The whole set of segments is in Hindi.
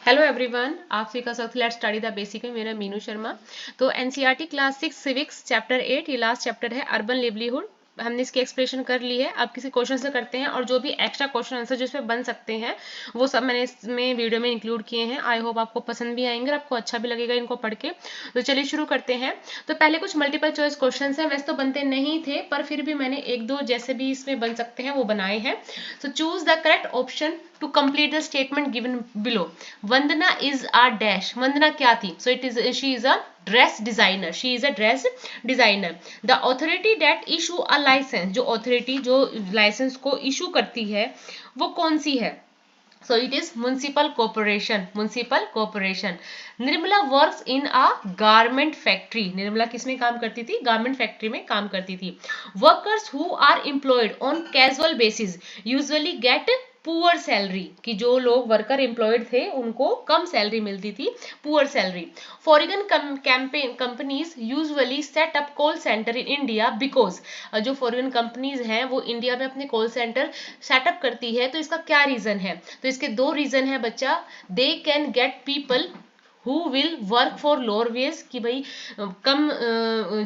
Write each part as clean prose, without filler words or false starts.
हेलो एवरीवन, आप सभी का स्वागत है। लेट्स स्टडी द बेसिक में। मेरा मीनू शर्मा। तो एनसीईआरटी क्लास 6 सिविक्स चैप्टर 8, ये लास्ट चैप्टर है, अर्बन लिवलीहुड। हमने इसकी एक्सप्लेनेशन कर ली है। अब किसी क्वेश्चन से करते हैं, और जो भी एक्स्ट्रा क्वेश्चन आंसर जो इस पे बन सकते हैं वो सब मैंने इसमें वीडियो में इंक्लूड किए हैं। आई होप आपको पसंद भी आएंगे और आपको अच्छा भी लगेगा इनको पढ़ के। तो चलिए शुरू करते हैं। तो पहले कुछ मल्टीपल चॉइस क्वेश्चन है, वैसे तो बनते नहीं थे पर फिर भी मैंने एक दो जैसे भी इसमें बन सकते हैं वो बनाए हैं। तो choose the correct option to complete the statement given below. Vandana is a dash. Vandana क्या थी? So it is she is a dress designer. She is a dress designer. The authority that issue a licence. जो ऑथोरिटी जो लाइसेंस को इशू करती है वो कौन सी है? So it is municipal corporation. Municipal corporation. Nirmala works in a garment factory. Nirmala किसमें काम करती थी? गारमेंट फैक्ट्री में काम करती थी। Workers who are employed on casual basis usually get poor salary. कि जो लोग वर्कर एम्प्लॉयड थे उनको कम सैलरी मिलती थी, poor salary. Foreign companies usually set up call centre in India because. जो फॉरेन कंपनीज हैं वो इंडिया में अपने कॉल सेंटर सेटअप करती है, तो इसका क्या रीजन है? तो इसके दो रीजन है बच्चा। They can get people who will work for lower wage. कि भाई कम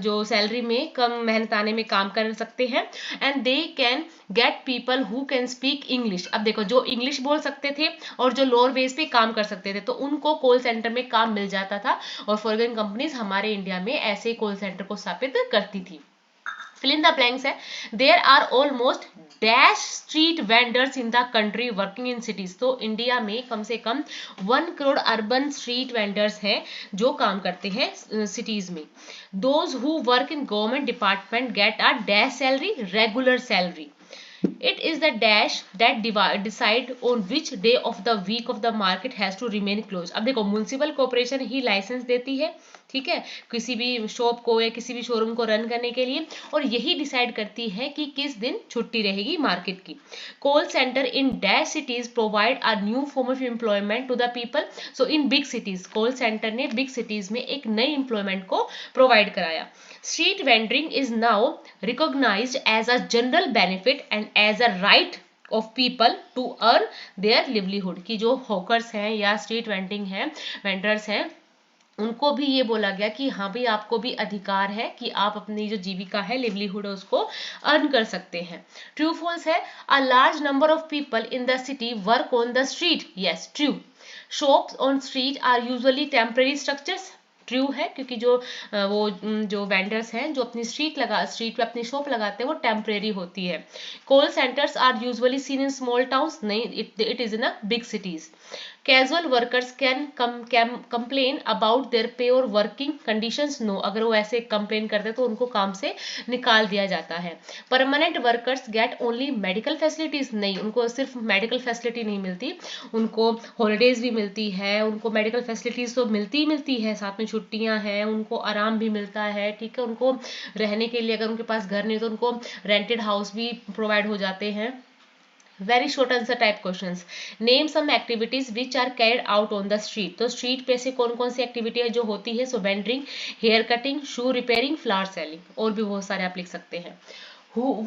जो सैलरी में कम मेहनताने में काम कर सकते हैं। And they can get people who can speak English. अब देखो, जो इंग्लिश बोल सकते थे और जो लोअर वेज पे काम कर सकते थे तो उनको कॉल सेंटर में काम मिल जाता था, और फॉरेन कंपनीज हमारे इंडिया में ऐसे कॉल सेंटर को स्थापित करती थी। फिल इन द ब्लैंक्स है। There are almost dash street vendors in the country working in cities. तो इंडिया में कम से कम 1 करोड़ अर्बन स्ट्रीट वेंडर्स हैं जो काम करते हैं सिटीज में। Those who work in government department get a dash salary, regular salary. It is the dash that decide on which day of the week of the market has to remain closed. अब देखो, म्युनिसिपल कॉर्पोरेशन ही लाइसेंस देती है, ठीक है, किसी भी शॉप को या किसी भी शोरूम को रन करने के लिए, और यही डिसाइड करती है कि किस दिन छुट्टी रहेगी मार्केट की। Call centre in dash cities provide a new form of employment to the people. So in big cities, call centre ने बिग सिटीज में एक नई एम्प्लॉयमेंट को प्रोवाइड कराया। Street vending is now recognised as a general benefit and as a right of people to earn their livelihood. की जो हॉकर्स हैं या स्ट्रीट वेंडिंग हैं, वेंडर्स हैं, उनको भी ये बोला गया कि हाँ भाई, आपको भी अधिकार है कि आप अपनी जो जीविका है, लिवलीहुड है, उसको अर्न कर सकते हैं। ट्रू फॉल्स है। A large number of people in the city work on the street. Yes, true. Shops on street are usually temporary structures. True है, क्योंकि जो वेंडर्स हैं जो अपनी स्ट्रीट पे अपनी शॉप लगाते हैं वो टेम्परेरी होती है। Call centres are usually seen in small towns. नहीं, it is in a big cities. Casual workers can complain about their pay और वर्किंग कंडीशंस। नो, अगर वो ऐसे कंप्लेन करते तो उनको काम से निकाल दिया जाता है। Permanent workers get only medical facilities. नहीं, उनको सिर्फ मेडिकल फैसिलिटी नहीं मिलती, उनको हॉलीडेज भी मिलती है, उनको मेडिकल फैसिलिटीज तो मिलती है, साथ में छुट्टियां हैं, उनको आराम भी मिलता है, ठीक है। उनको रहने के लिए अगर उनके पास घर नहीं तो उनको रेंटेड हाउस भी प्रोवाइड हो जाते हैं। Very short answer type questions. Name some activities which are carried out on the street. तो स्ट्रीट पे से कौन कौन सी एक्टिविटी है जो होती है? सो वेंडरिंग, हेयर कटिंग, शू रिपेयरिंग, फ्लावर सेलिंग, और भी बहुत सारे आप लिख सकते हैं।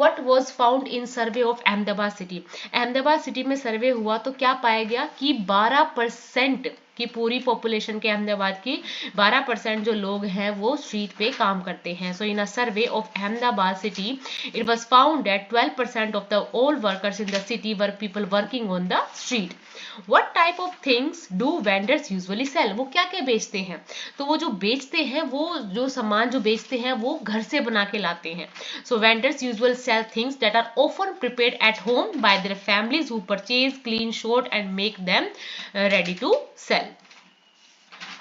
What was found in survey of Ahmedabad city. Ahmedabad city में सर्वे हुआ तो क्या पाया गया कि 12% की पूरी पॉपुलेशन के अहमदाबाद की 12% जो लोग हैं वो स्ट्रीट पे काम करते हैं। So in a survey of Ahmedabad city it was found that 12% of the all workers in the city were people working on the street. What type of things do vendors usually sell. वो क्या क्या बेचते हैं? तो वो जो बेचते हैं, वो जो सामान जो बेचते हैं वो घर से बना के लाते हैं। सो vendors usually sell things that are often prepared at home by their families who purchase, clean, short and make them ready to sell.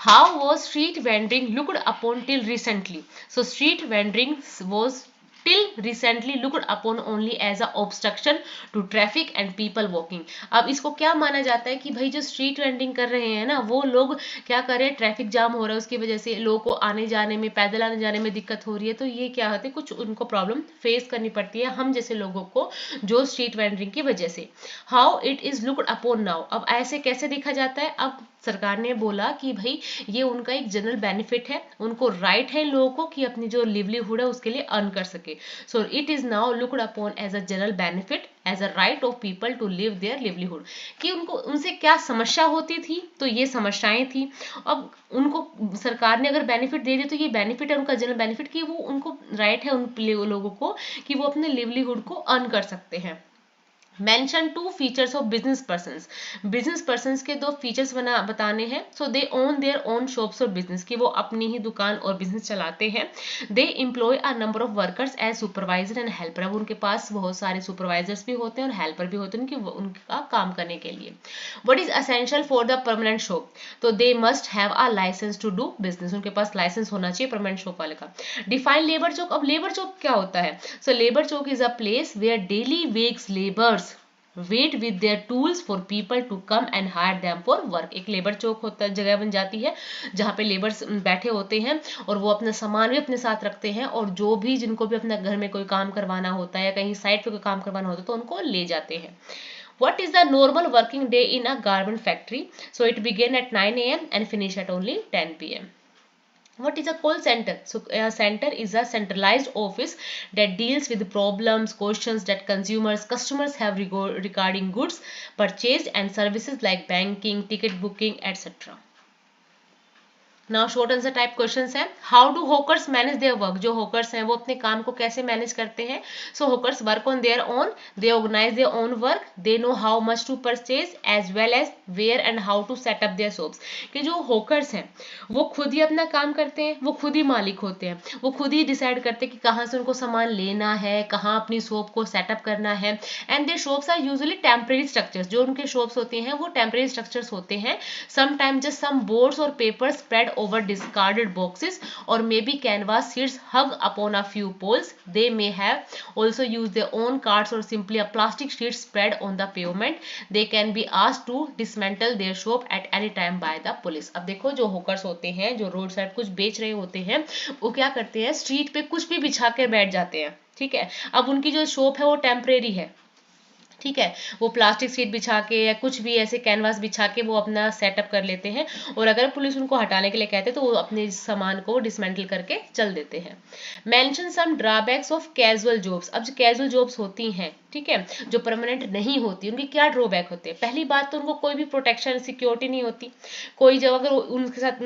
How was street vending looked upon till recently? So street vending was till recently looked upon only as a obstruction to traffic and people walking. अब इसको क्या माना जाता है कि भाई जो स्ट्रीट वेंडिंग कर रहे हैं ना, वो लोग क्या कर रहे हैं, ट्रैफिक जाम हो रहा है, उसकी वजह से लोगों को आने जाने में, पैदल आने जाने में दिक्कत हो रही है, तो ये क्या होते हैं, कुछ उनको प्रॉब्लम फेस करनी पड़ती है हम जैसे लोगों को, जो स्ट्रीट वेंडिंग की वजह से। How it is looked upon now. अब ऐसे कैसे देखा जाता है? अब सरकार ने बोला कि भाई ये उनका एक जनरल बेनिफिट है, उनको राइट है लोगों को कि अपनी जो लिवलीहुड है उसके लिए अर्न कर सके। पे। So it is now looked upon as a general benefit as a right of people to live their livelihood, कि उनको उनसे क्या समस्या होती थी, तो ये समस्याएं थी। अब उनको सरकार ने अगर बेनिफिट दे दिया तो ये बेनिफिट है उनका जनरल बेनिफिट, कि वो उनको राइट है उन लोगों को कि वो अपने लिवलीहुड को अर्न कर सकते हैं। Mention two features of business persons, business persons के दो फीचर्स बताने हैं। So they own their own shops और बिजनेस, कि वो अपनी ही दुकान और बिजनेस चलाते हैं। They employ a number of workers as supervisor and helper, अब उनके पास बहुत सारे सुपरवाइजर्स भी होते हैं और हेल्पर भी होते हैं उनका काम करने के लिए। What is essential for the permanent shop, तो they must have a licence to do business, उनके पास लाइसेंस होना चाहिए परमानेंट शॉप वाले का। डिफाइन लेबर चौक, अब लेबर चौक क्या होता है? So labour chowk is a place where daily wage labours wait with their tools for people to come and hire them for work. एक लेबर चौक होता जगह बन जाती है जहाँ पे लेबर्स बैठे होते हैं और वो अपना सामान भी अपने साथ रखते हैं, और जो भी जिनको भी अपने घर में कोई काम करवाना होता है या कहीं साइट पे कोई काम करवाना होता है तो उनको ले जाते हैं। What is the normal working day in a garment factory? So it begin at 9 a.m. and finish at only 10 p.m. What is a call center? So a center is a centralized office that deals with problems, questions that customers have regarding goods purchased and services like banking, ticket booking, etc. Now short answer type questions है। How do hawkers manage their work, जो हॉकर्स हैं वो अपने काम को कैसे मैनेज करते हैं? So hawkers work on their own, they organise their own work, they know how much to purchase as well as where and how to set up their shops, कि जो हॉकर्स हैं वो खुद ही अपना काम करते हैं, वो खुद ही मालिक होते हैं, वो खुद ही डिसाइड करते हैं कि कहाँ से उनको सामान लेना है, कहाँ अपनी शॉप को सेटअप करना है। And their shops are usually temporary structures, जो उनके शॉप्स होते हैं वो टेम्परेरी स्ट्रक्चर्स होते हैं। समटाइम जस्ट सम बोर्ड्स और paper spread over discarded boxes or maybe canvas sheets hung upon a few poles. They may have also used their own carts or simply a plastic sheet spread on the pavement. They can be asked to dismantle their shop at any time by the police. अब देखो जो होकर्स होते हैं, जो रोड साइड कुछ बेच रहे होते हैं, वो क्या करते हैं, स्ट्रीट पे कुछ भी बिछा के बैठ जाते हैं। ठीक है, अब उनकी जो शॉप है वो टेम्परेरी है, ठीक है, वो प्लास्टिक सीट बिछा के या कुछ भी ऐसे कैनवास बिछा के वो अपना सेटअप कर लेते हैं, और अगर पुलिस उनको हटाने के लिए कहते हैं तो वो अपने सामान को डिसमेंटल करके चल देते हैं। Mention some drawbacks of casual jobs, अब जो कैजुअल जॉब्स होती हैं, ठीक है, जो परमानेंट नहीं होती, उनके क्या ड्रॉबैक होते हैं? पहली बात तो उनको कोई भी प्रोटेक्शन सिक्योरिटी नहीं होती, कोई जब अगर उनके साथ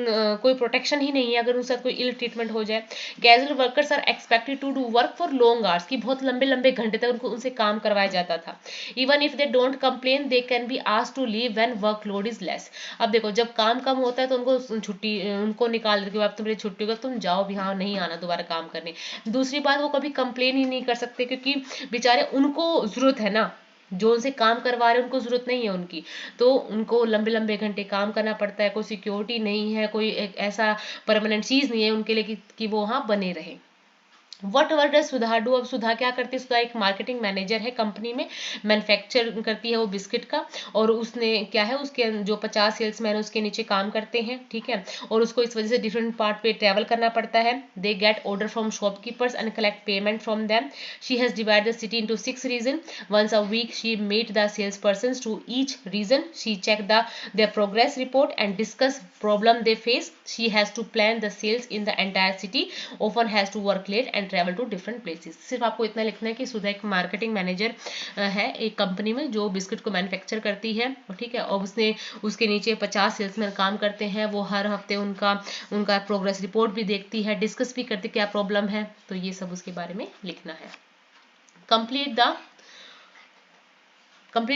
कोई प्रोटेक्शन ही नहीं है, अगर उनके साथ कोई इल ट्रीटमेंट हो जाए। Casual workers are expected to do work for long hours, की बहुत लंबे लंबे घंटे तक उनको उनसे काम करवाया जाता था। Even if they don't complain they can be asked to leave when workload is less. अब देखो जब काम कम होता है तो उनको छुट्टी, उनको निकाल देते, अब तुम्हारी छुट्टी होगा, तुम जाओ भी, हाँ नहीं आना दोबारा काम करने। दूसरी बात, वो कभी कंप्लेन ही नहीं कर सकते क्योंकि बेचारे उनको जरूरत है ना, जो उनसे काम करवा रहे हैं उनको जरूरत नहीं है उनकी, तो उनको लंबे लंबे घंटे काम करना पड़ता है, कोई सिक्योरिटी नहीं है, कोई एक ऐसा परमानेंट चीज नहीं है उनके लिए कि वो वहां बने रहे। What ever does Sudha do, अब सुधा क्या करती है? सुधा एक मार्केटिंग मैनेजर है कंपनी में, मैन्युफैक्चर करती है वो बिस्किट का, और उसने क्या है, उसके जो 50 सेल्समैन उसके नीचे काम करते हैं, ठीक है, और उसको इस वजह से डिफरेंट पार्ट पे ट्रेवल करना पड़ता है। They get order from shopkeepers and collect payment from them. She has divide the city into 6 region. Once a week she meet the sales person to each region. She check their progress report and discuss problem they face. She has to plan the sales in the entire city, often has to work late and travel to different places. सिर्फ आपको इतना लिखना है कि सुधा एक मार्केटिंग मैनेजर है एक कंपनी में जो बिस्किट को मैन्युफैक्चर करती है, ठीक है, और उसने उसके नीचे 50 सेल्समैन काम करते हैं। वो हर हफ्ते उनका प्रोग्रेस रिपोर्ट भी देखती है, डिस्कस भी करती है क्या प्रॉब्लम है, तो ये सब उसके बारे में लिखना है। Complete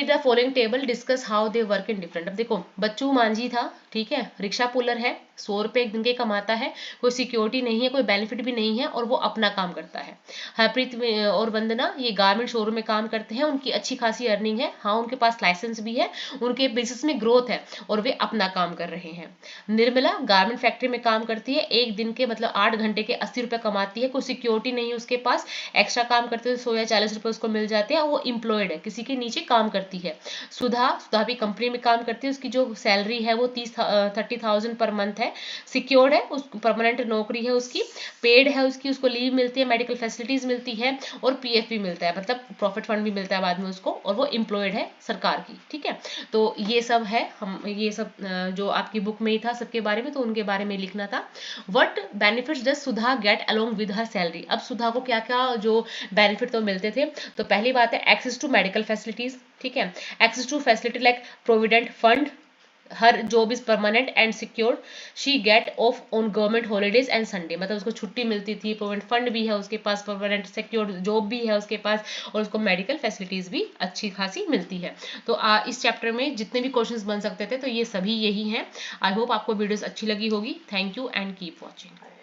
the following table, discuss how they work in different. अब देखो बच्चू मांझी था, ठीक है, रिक्शा पुलर है, 100 रुपए एक दिन के कमाता है, कोई सिक्योरिटी नहीं है, कोई बेनिफिट भी नहीं है, और वो अपना काम करता है। हरप्रीत और वंदना ये गारमेंट शोरूम में काम करते हैं, उनकी अच्छी खासी अर्निंग है, हाँ उनके पास लाइसेंस भी है, उनके बिजनेस में ग्रोथ है और वे अपना काम कर रहे हैं। निर्मला गारमेंट फैक्ट्री में काम करती है, एक दिन के मतलब 8 घंटे के 80 रुपए कमाती है, कोई सिक्योरिटी नहीं है उसके पास, एक्स्ट्रा काम करते हुए 100 या 40 रुपए उसको मिल जाते हैं, वो इम्प्लॉयड है, किसी के नीचे काम काम करती है। सुधा भी कंपनी में काम करती है, उसकी जो सैलरी है वो 30,000 पर मंथ है, सिक्योर्ड है, उस परमानेंट नौकरी है उसकी, पेड है उसकी, उसको लीव मिलती है, मेडिकल फैसिलिटीज मिलती है और पीएफ भी मिलता है, मतलब प्रॉफिट फंड भी मिलता है बाद में उसको, और वो एम्प्लॉयड है सरकार की। ठीक है, तो ये सब है, हम ये सब जो आपकी बुक में ही था सबके बारे में, तो उनके बारे में लिखना था। What benefits does Sudha get along with her salary. अब सुधा को क्या क्या जो बेनिफिट तो मिलते थे, तो पहली बात है एक्सेस टू मेडिकल फैसिलिटीज। ठीक है, access to facility like provident fund, her job is permanent and secured, she get off on government holidays and Sunday, मतलब उसको छुट्टी मिलती थी, प्रोविडेंट फंड भी है उसके पास, परमानेंट सिक्योर्ड जॉब भी है उसके पास, और उसको मेडिकल फैसिलिटीज भी अच्छी खासी मिलती है। तो इस चैप्टर में जितने भी क्वेश्चंस बन सकते थे तो ये सभी यही हैं। आई होप आपको वीडियोस अच्छी लगी होगी। Thank you and keep watching.